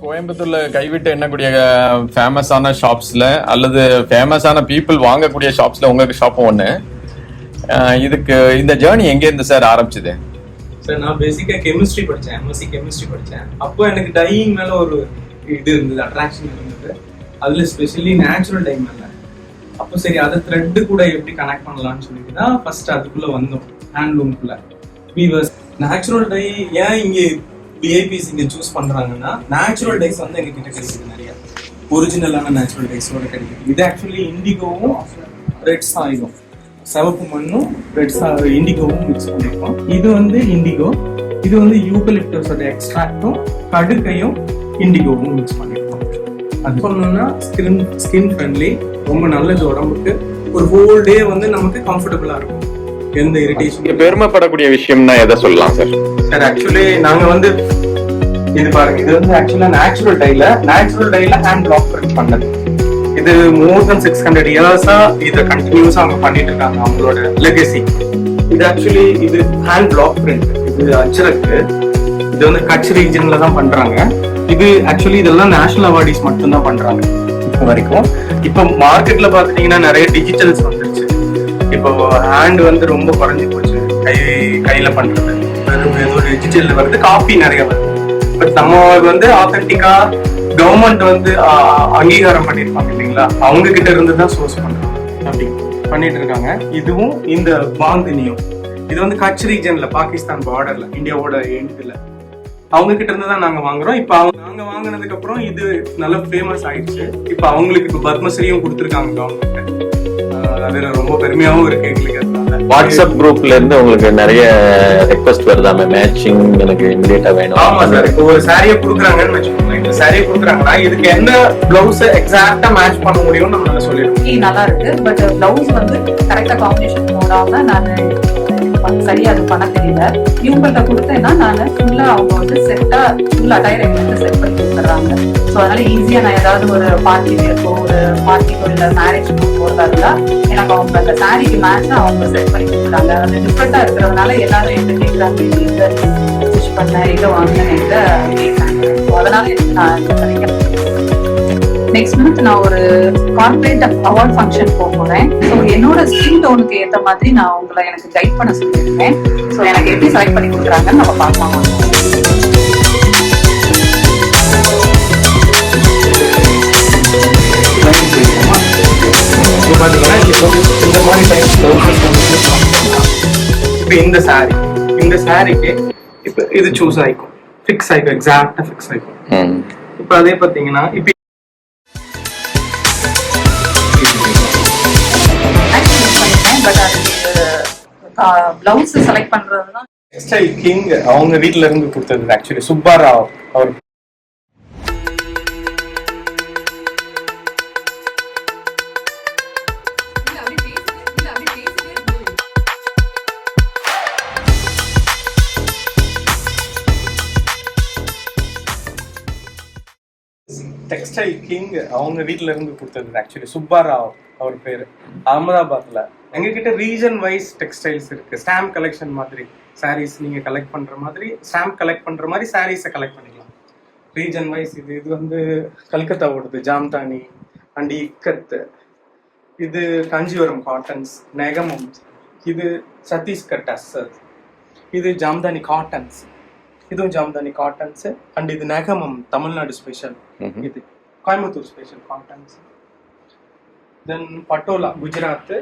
கோயம்புத்தூர்ல கைவிட்டு எண்ணக்கூடிய ஃபேமஸான ஷாப்ஸ்ல அல்லது ஃபேமஸான பீப்புள் வாங்கக்கூடிய ஷாப்ஸ்ல உங்க ஷாப்பும் ஒண்ணு. இதுக்கு இந்த ஜேர்னி எங்க இருந்து சார் ஆரம்பிச்சது? சார் நான் பேசிக்கா கெமிஸ்ட்ரி படித்தேன், எம்எஸ்சி கெமிஸ்ட்ரி படித்தேன். அப்போ எனக்கு டையிங் மேல ஒரு இது இருந்தது, அட்ராக்ஷன் இருந்தது. அதுல ஸ்பெஷலி நேச்சுரல் டை மேல. அப்போ சரி அதை த்ரெட்டு கூட எப்படி கனெக்ட் பண்ணலாம்னு சொல்லிட்டு தான் ஃபர்ஸ்ட் அதுக்குள்ள வந்தோம், ஹேண்ட்லூம்குள்ள. வீவர்ஸ் நேச்சுரல் டை ஏன் இங்கே விஐபிஸ் இங்கே சூஸ் பண்றாங்கன்னா, நேச்சுரல் டைஸ் வந்து எங்க கிட்ட கிடைக்குது நிறைய, ஒரிஜினலான நேச்சுரல் டைஸோட கிடைக்குது. இது ஆக்சுவலி இண்டிகோவும் ரெட் சாயிலும், சிவப்பு மண்ணும் ரெட் இண்டிகோவும் மிக்ஸ் பண்ணிருக்கோம். இது வந்து இண்டிகோ, இது வந்து யூகலிப்டஸோட எக்ஸ்ட்ராக்டும் கடுக்கையும் இண்டிகோவும் மிக்ஸ் பண்ணிருக்கோம். அது சொன்னோம்னா ஸ்கின் ஃப்ரெண்ட்லி, ரொம்ப நல்லது உடம்புக்கு. ஒரு ஹோல் டே வந்து நமக்கு கம்ஃபர்டபுளா இருக்கும், எந்த இரிட்டேஷன். பெருமைப்படக்கூடிய விஷயம்னா எதை சொல்லலாம் சார்? சார் ஆக்சுவலி நாங்க வந்து இது பாருங்க, இது வந்து ஆக்சுவலா நேச்சுரல் டைல ஹேண்ட் பிளாக் பிரிண்ட் பண்ணது. இது மோர் தென் 600 இயர்ஸா இதை கண்டினியூஸா அவங்க பண்ணிட்டு இருக்காங்க, அவங்களோட லெகசி. இது ஆக்சுவலி இது ஹேண்ட் பிளாக் பிரிண்ட், இது அச்சரக்கு. இது வந்து கட்ச் ரீஜன்ல தான் பண்றாங்க. இது ஆக்சுவலி இதெல்லாம் நேஷனல் அவார்டிஸ் மட்டும் தான் பண்றாங்க இப்போ வரைக்கும். இப்போ மார்க்கெட்ல பாத்தீங்கன்னா நிறைய டிஜிட்டல்ஸ் வந்துருச்சு. இப்போ ஹேண்ட் வந்து ரொம்ப குறைஞ்சி போச்சு, கையில பண்றது ஏதோ டிஜிட்டல் வருது, காப்பி நிறைய வருது. பட் நம்ம வந்து ஆத்தென்டிக்கா கவர்மெண்ட் வந்து அங்கீகாரம் பண்ணிருப்பாங்க இல்லைங்களா, அவங்க கிட்ட இருந்து தான் சோர்ஸ் பண்றாங்க, அப்படி பண்ணிட்டு இருக்காங்க. இதுவும் இந்த பாந்தினியும், இது வந்து கட்ச் ரீஜன்ல, பாகிஸ்தான் பார்டர்ல, இந்தியாவோட எண்ட்ல, அவங்க கிட்ட இருந்து தான் நாங்க வாங்குறோம். இப்ப நாங்க வாங்கினதுக்கு அப்புறம் இது நல்ல ஃபேமஸ் ஆயிடுச்சு. இப்ப அவங்களுக்கு இப்ப பத்மஸ்ரீயும் கொடுத்துருக்காங்க கவர்மெண்ட். அது ரொம்ப பெருமையாவும் இருக்கு எங்களுக்கு. வாட்ஸ்அப் குரூப்ல இருந்து உங்களுக்கு நிறைய ரெக்வஸ்ட் வருதாமே, மேட்சிங் எனக்கு இமிடியேட்டா வேணும். ஆமா சார், இப்போ ஒரு சாரியை கொடுக்குறாங்கன்னு வச்சுக்கோங்க, இந்த சாரியை கொடுக்குறாங்கன்னா இதுக்கு என்ன பிளவுஸ் எக்ஸாக்டா மேட்ச் பண்ண முடியும்னு நம்ம சொல்லிடுவோம். நல்லா இருக்கு, பட் பிளவுஸ் வந்து கரெக்டா காம்பினேஷன் போடாம நான் சரியா அது பண்ண தெரியல. இவங்கள்ட்ட கொடுத்தேன்னா நான் ஃபுல்லா அவங்க வந்து செட்டா ஃபுல் அட்டையர் எங்களுக்கு செட் பண்ணி கொடுத்துட்றாங்க. ஸோ அதனால ஈஸியா நான் ஏதாவது ஒரு பார்ட்டி வேர்க்கோ ஒரு பார்ட்டிக்கோ இல்லை மேரேஜ்க்கோ போறதா இருந்தா எனக்கு அவங்க அந்த சாரிக்கு மேட்சா அவங்க செட் பண்ணி கொடுக்குறாங்க. அது டிஃப்ரெண்டா இருக்கிறதுனால எல்லாரும் எந்த கேட்குறாங்க, ஸ்டிச் பண்ண இதை வாங்கினேன் கேட்குறாங்க. ஸோ அதனால நான் கிடைக்கிறேன். நெக்ஸ்ட் மந்த் நான் ஒரு கார்பரேட் அவார்ட் ஃபங்க்ஷன் போறேன். ஸோ என்னோட ஸ்கின் டோனுக்கு ஏற்ற மாதிரி நான் உங்களை எனக்கு கைட் பண்ண சொல்லியிருக்கேன். ஸோ எனக்கு எப்படி செலக்ட் பண்ணி கொடுக்குறாங்கன்னு நம்ம பார்க்கலாம். இந்த சாரிக்கு இப்ப இது சூஸ் ஆயிக்கும், ஃபிக்ஸ் ஆயிக்கும், எக்ஸாக்டா ஃபிக்ஸ் ஆயிக்கும். இப்ப அதே பாத்தீங்கன்னா இப்ப பிளவுஸ் செலக்ட் பண்றதுதான் டெக்ஸ்டைல் கிங் அவங்க வீட்ல இருந்து கொடுத்தது. ஆக்சுவலி சுப்பாராவ் அவர் டெக்ஸ்டைல் கிங் அவங்க வீட்ல இருந்து கொடுத்தது. ஆக்சுவலி சுப்பாராவ் அவர் பேரு, அகமதாபாத்ல. எங்ககிட்ட ரீஜன் வைஸ் டெக்ஸ்டைல்ஸ் இருக்கு. ஸ்டாம்ப் கலெக்ஷன் மாதிரி சாரீஸ் நீங்க கலெக்ட் பண்ற மாதிரி, ஸ்டாம்ப் கலெக்ட் பண்ற மாதிரி சாரீஸை கலெக்ட் பண்ணிக்கலாம் ரீஜன் வைஸ். இது வந்து கல்கத்தாவோடது ஜாம்தானி அண்ட் இக்கத்து. இது காஞ்சிபுரம் காட்டன்ஸ், நெகமம். இது சத்தீஸ்கர் டஸ்ஸர். இது ஜாம்தானி காட்டன்ஸ், இதுவும் ஜாம்தானி காட்டன்ஸ். அண்ட் இது நெகமம், தமிழ்நாடு ஸ்பெஷல். இது கோயம்புத்தூர் ஸ்பெஷல் காட்டன்ஸ். தென் பட்டோலா குஜராத்.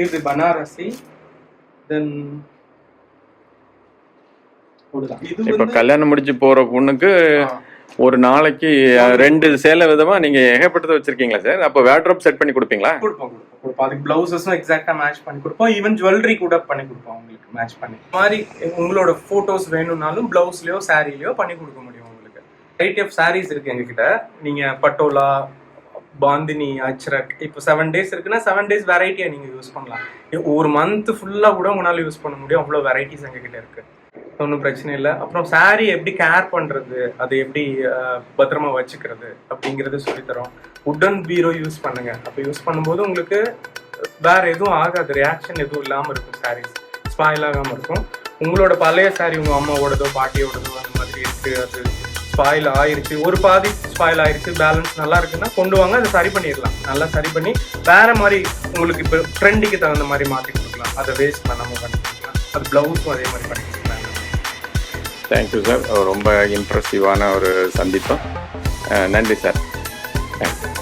இது பனாரசி. தென் இப்ப கல்யாணம் முடிச்சு போற பொண்ணுக்கு ஒரு நாளைக்கு 2 சேலை விதமா நீங்க ஏகப்பட்டதை வச்சிருக்கீங்களா சார்? அப்ப வேர்ட்ரோப் செட் பண்ணி கொடுப்பீங்களா? கொடுப்போம். அதுக்கு பிளவுசஸும் எக்ஸாக்டா மேட்ச் பண்ணி கொடுப்போம். ஈவன் ஜுவல்லரி கூட பண்ணி கொடுப்போம் உங்களுக்கு மேட்ச் பண்ணி. இந்த மாதிரி உங்களோட போட்டோஸ் வேணும்னாலும் பிளவுஸ்லயோ சாரிலயோ பண்ணி கொடுக்க முடியும் உங்களுக்கு. வெரைட்டி ஆஃப் சாரீஸ் இருக்கு எங்ககிட்ட. நீங்க பட்டோலா, பாந்தினி, அச்ரக். இப்போ 7 days இருக்குன்னா 7 days வெரைட்டியா நீங்க யூஸ் பண்ணலாம். ஒரு மந்த் ஃபுல்லா கூட உங்களால யூஸ் பண்ண முடியும், அவ்வளவு வெரைட்டிஸ் எங்ககிட்ட இருக்கு. ஒன்றும் பிரச்சனை இல்லை. அப்புறம் சாரி எப்படி கேர் பண்றது, அதை எப்படி பத்திரமா வச்சுக்கிறது அப்படிங்கறது சொல்லித்தரோம். உட்டன் பீரோ யூஸ் பண்ணுங்க. அப்போ யூஸ் பண்ணும்போது உங்களுக்கு வேற எதுவும் ஆகாது, ரியாக்ஷன் எதுவும் இல்லாம இருக்கும், சாரீஸ் ஸ்பாயில் ஆகாம இருக்கும். உங்களோட பழைய சாரி உங்க அம்மாவோடதோ பாட்டியோடதோ அந்த மாதிரி இருக்கு, அது ஸ்பாயில் ஆயிருச்சு, ஒரு பாதி ஸ்பாயில் ஆயிருச்சு, பேலன்ஸ் நல்லா இருக்குன்னா கொண்டு வாங்க, அதை சரி பண்ணிடலாம். நல்லா சரி பண்ணி வேற மாதிரி உங்களுக்கு இப்போ ட்ரெண்டுக்கு தகுந்த மாதிரி மாற்றி கொடுக்கலாம். அதை வேஸ்ட் பண்ணாமல் பண்ணி கொடுக்கலாம். அது ப்ளவுஸும் அதே மாதிரி பண்ணி கொடுக்கலாம். தேங்க்யூ சார், ரொம்ப இன்ட்ரெஸ்டிவான ஒரு சந்திப்பு. நன்றி சார். தேங்க்யூ.